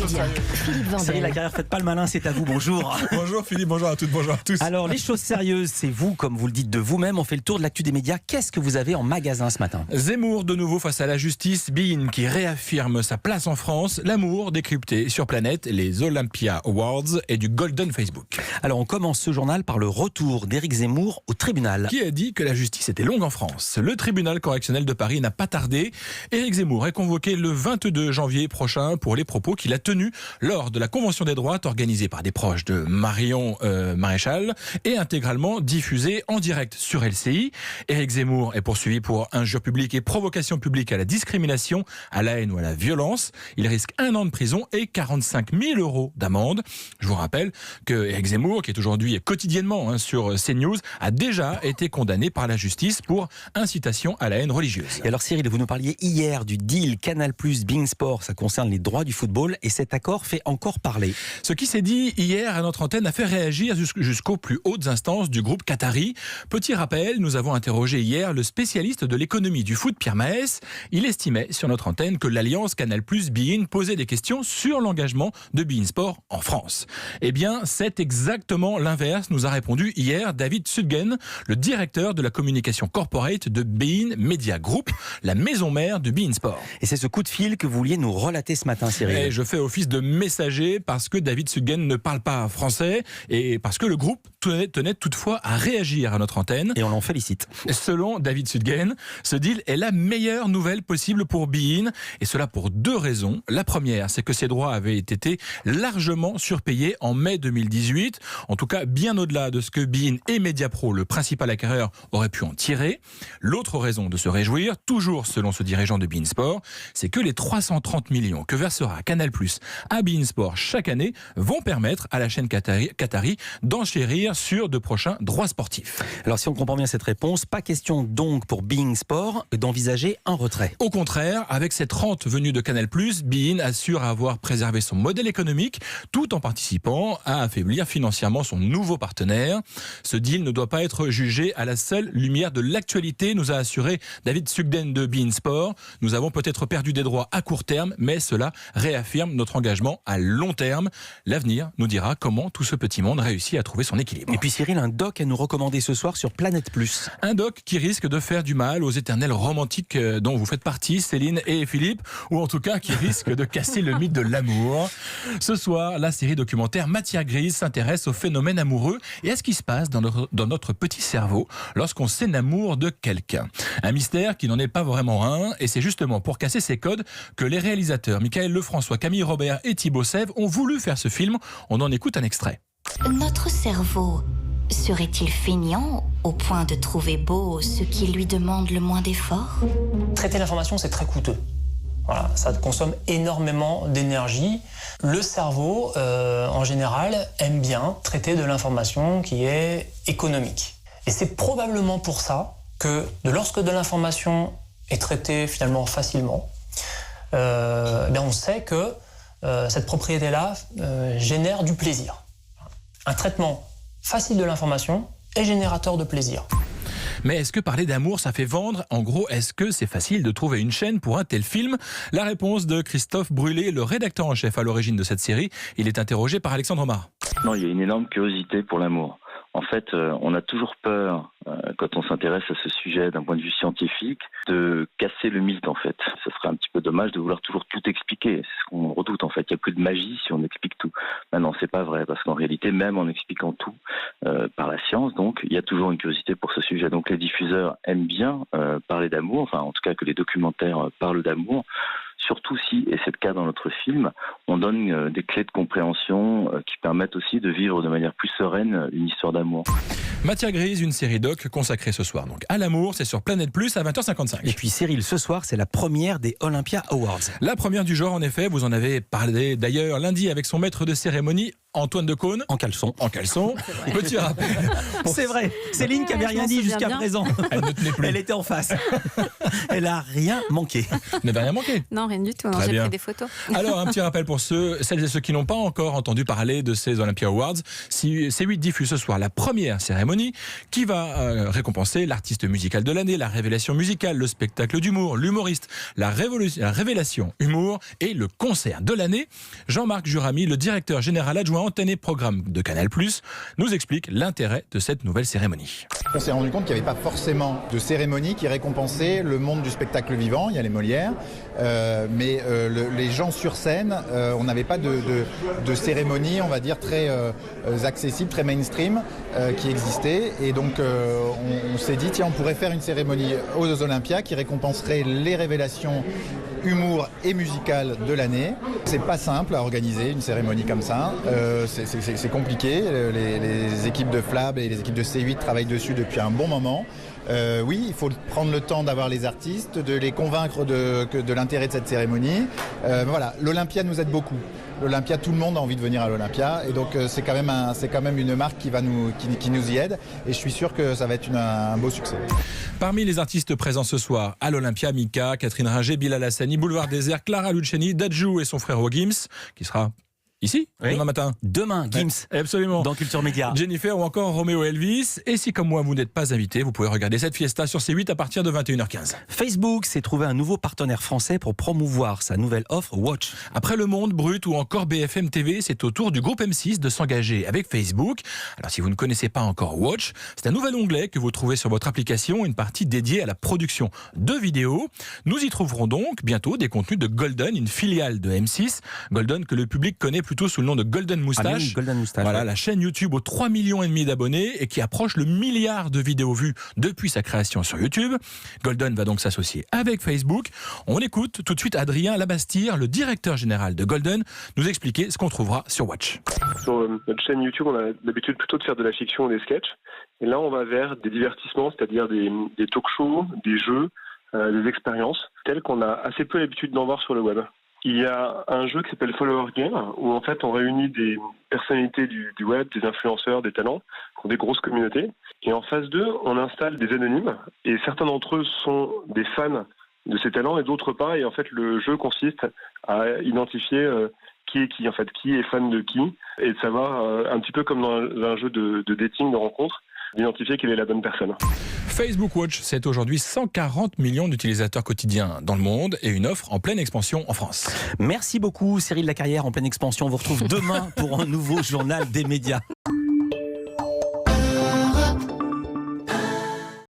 Média, Philippe Vandel. Salut la carrière, faites pas le malin, c'est à vous, bonjour. Bonjour Philippe, bonjour à toutes, bonjour à tous. Alors les choses sérieuses, c'est vous, comme vous le dites de vous-même, on fait le tour de l'actu des médias. Qu'est-ce que vous avez en magasin ce matin? Zemmour de nouveau face à la justice, Bein qui réaffirme sa place en France, l'amour décrypté sur Planète, les Olympia Awards et du Golden Facebook. Alors on commence ce journal par le retour d'Éric Zemmour au tribunal. Qui a dit que la justice était longue en France? Le tribunal correctionnel de Paris n'a pas tardé. Éric Zemmour est convoqué le 22 janvier prochain pour les propos qu'il a tenus lors de la Convention des droites organisée par des proches de Marion Maréchal et intégralement diffusée en direct sur LCI. Éric Zemmour est poursuivi pour injure publique et provocation publique à la discrimination, à la haine ou à la violence. Il risque 1 an de prison et 45 000 € d'amende. Je vous rappelle que Éric Zemmour, qui est aujourd'hui quotidiennement sur CNews, a déjà été condamné par la justice pour incitation à la haine religieuse. Et alors Cyril, vous nous parliez hier du deal Canal+ beIN Sport, ça concerne les droits du football et cet accord fait encore parler. Ce qui s'est dit hier à notre antenne a fait réagir jusqu'aux plus hautes instances du groupe qatari. Petit rappel, nous avons interrogé hier le spécialiste de l'économie du foot, Pierre Maes. Il estimait sur notre antenne que l'alliance Canal+ beIN posait des questions sur l'engagement de beIN Sport en France. Eh bien, c'est exactement l'inverse, nous a répondu hier David Sudgen, le directeur de la communication corporate de beIN Media Group, la maison mère de beIN Sport. Et c'est ce coup de fil que vous vouliez nous relater ce matin, Cyril. Et je fais office de messager parce que David Sudgen ne parle pas français et parce que le groupe tenait toutefois à réagir à notre antenne. Et on l'en félicite. Selon David Sudgen, ce deal est la meilleure nouvelle possible pour beIN et cela pour 2 raisons. La première, c'est que ces droits avaient été largement surpayés en mai 2018, en tout cas bien au-delà de ce que beIN et Mediapro, le principal acquéreur, auraient pu en tirer. L'autre raison de se réjouir, toujours selon ce dirigeant de beIN Sport, c'est que les 330 millions que versera Canal+ à beIN Sport chaque année vont permettre à la chaîne qatari d'enchérir sur de prochains droits sportifs. Alors si on comprend bien cette réponse, pas question donc pour beIN Sport d'envisager un retrait. Au contraire, avec cette rente venue de Canal+, beIN assure avoir préservé son modèle économique tout en participant à affaiblir financièrement son nouveau partenaire. Ce deal ne doit pas être jugé à la seule lumière de l'actualité, nous a assuré David Sudgen de beIN Sport. Nous avons peut-être perdu des droits à court terme, mais cela réaffirme notre engagement à long terme. L'avenir nous dira comment tout ce petit monde réussit à trouver son équilibre. Et puis Cyril, un doc à nous recommander ce soir sur Planète+. Un doc qui risque de faire du mal aux éternels romantiques dont vous faites partie, Céline et Philippe, ou en tout cas qui risque de casser le mythe de l'amour. Ce soir, la série documentaire Matière grise s'intéresse au phénomène amoureux et à ce qui se passe dans notre petit cerveau lorsqu'on s'enamoure de quelqu'un. Un mystère qui n'en est pas vraiment un, et c'est justement pour casser ces codes que les réalisateurs Michael Lefrançois, Camille Robert et Thibaut Sèvres ont voulu faire ce film. On en écoute un extrait. Notre cerveau serait-il feignant au point de trouver beau ce qui lui demande le moins d'efforts? Traiter l'information, c'est très coûteux. Voilà, ça consomme énormément d'énergie. Le cerveau, en général, aime bien traiter de l'information qui est économique. Et c'est probablement pour ça que lorsque de l'information est traitée finalement facilement, on sait que cette propriété-là génère du plaisir. Un traitement facile de l'information est générateur de plaisir. Mais est-ce que parler d'amour, ça fait vendre? En gros, est-ce que c'est facile de trouver une chaîne pour un tel film? La réponse de Christophe Brûlé, le rédacteur en chef à l'origine de cette série. Il est interrogé par Alexandre Omar. Non, il y a une énorme curiosité pour l'amour. En fait, on a toujours peur, quand on s'intéresse à ce sujet d'un point de vue scientifique, de casser le mythe, en fait. Ça serait un petit peu dommage de vouloir toujours tout expliquer. C'est ce qu'on redoute, en fait. Il n'y a plus de magie si on explique tout. Maintenant, c'est pas vrai, parce qu'en réalité, même en expliquant tout par la science, donc, il y a toujours une curiosité pour ce sujet. Donc, les diffuseurs aiment bien parler d'amour, enfin, en tout cas, que les documentaires parlent d'amour. Surtout si, et c'est le cas dans notre film, on donne des clés de compréhension qui permettent aussi de vivre de manière plus sereine une histoire d'amour. Matière grise, une série doc consacrée ce soir donc à l'amour, c'est sur Planète+ à 20h55. Et puis Cyril, ce soir, c'est la première des Olympia Awards. La première du genre, en effet, vous en avez parlé d'ailleurs lundi avec son maître de cérémonie, Antoine Decaune En caleçon. en caleçon. Petit rappel. C'est vrai, Céline qui avait je rien m'en dit souviens jusqu'à bien. présent. Elle ne tenait plus. Elle était en face. Elle a rien manqué. N'avait rien manqué. Non, rien du tout. Non, Très j'ai bien. pris des photos. Alors, un petit rappel pour celles et ceux qui n'ont pas encore entendu parler de ces Olympia Awards. C8 diffuse ce soir la première cérémonie qui va récompenser l'artiste musical de l'année, la révélation musicale, le spectacle d'humour, l'humoriste, la révélation humour et le concert de l'année. Jean-Marc Juramy, le directeur général adjoint antenne et programme de Canal+, nous explique l'intérêt de cette nouvelle cérémonie. On s'est rendu compte qu'il n'y avait pas forcément de cérémonie qui récompensait le monde du spectacle vivant. Il y a les Molières, mais les gens sur scène, on n'avait pas de cérémonie, on va dire, très accessible, très mainstream qui existait. Et donc on s'est dit, tiens, on pourrait faire une cérémonie aux Olympias qui récompenserait les révélations humour et musicales de l'année. C'est pas simple à organiser une cérémonie comme ça. C'est compliqué. Les équipes de Flab et les équipes de C8 travaillent dessus depuis un bon moment. Oui, il faut prendre le temps d'avoir les artistes, de les convaincre de l'intérêt de cette cérémonie. Voilà, l'Olympia nous aide beaucoup. L'Olympia, tout le monde a envie de venir à l'Olympia, et donc c'est quand même une marque qui nous y aide, et je suis sûr que ça va être un beau succès. Parmi les artistes présents ce soir à l'Olympia, Mika, Catherine Ringer, Bilal Hassani, Boulevard Désert, Clara Luciani, Dadju et son frère Gims, qui sera ici, Oui. demain matin. Demain, Gims, Absolument. dans Culture Média. Jennifer ou encore Roméo Elvis. Et si comme moi vous n'êtes pas invité, vous pouvez regarder cette fiesta sur C8 à partir de 21h15. Facebook s'est trouvé un nouveau partenaire français pour promouvoir sa nouvelle offre Watch. Après Le Monde, Brut ou encore BFM TV, c'est au tour du groupe M6 de s'engager avec Facebook. Alors si vous ne connaissez pas encore Watch, c'est un nouvel onglet que vous trouvez sur votre application, une partie dédiée à la production de vidéos. Nous y trouverons donc bientôt des contenus de Golden, une filiale de M6. Golden que le public connaît plutôt sous le nom de Golden Moustache. Ah oui, Golden Moustache. Voilà, la chaîne YouTube aux 3,5 millions d'abonnés et qui approche le milliard de vidéos vues depuis sa création sur YouTube. Golden va donc s'associer avec Facebook. On écoute tout de suite Adrien Labastire, le directeur général de Golden, nous expliquer ce qu'on trouvera sur Watch. Sur notre chaîne YouTube, on a l'habitude plutôt de faire de la fiction et des sketchs. Et là, on va vers des divertissements, c'est-à-dire des talk-shows, des jeux, des expériences, telles qu'on a assez peu l'habitude d'en voir sur le web. Il y a un jeu qui s'appelle Follower Game, où en fait on réunit des personnalités du web, des influenceurs, des talents, qui ont des grosses communautés. Et en phase 2, on installe des anonymes, et certains d'entre eux sont des fans de ces talents et d'autres pas. Et en fait, le jeu consiste à identifier qui est qui, en fait, qui est fan de qui, et de savoir, un petit peu comme dans un jeu de dating, de rencontre, d'identifier quelle est la bonne personne. Facebook Watch, c'est aujourd'hui 140 millions d'utilisateurs quotidiens dans le monde et une offre en pleine expansion en France. Merci beaucoup Cyril Lacarrière en pleine expansion. On vous retrouve demain pour un nouveau journal des médias.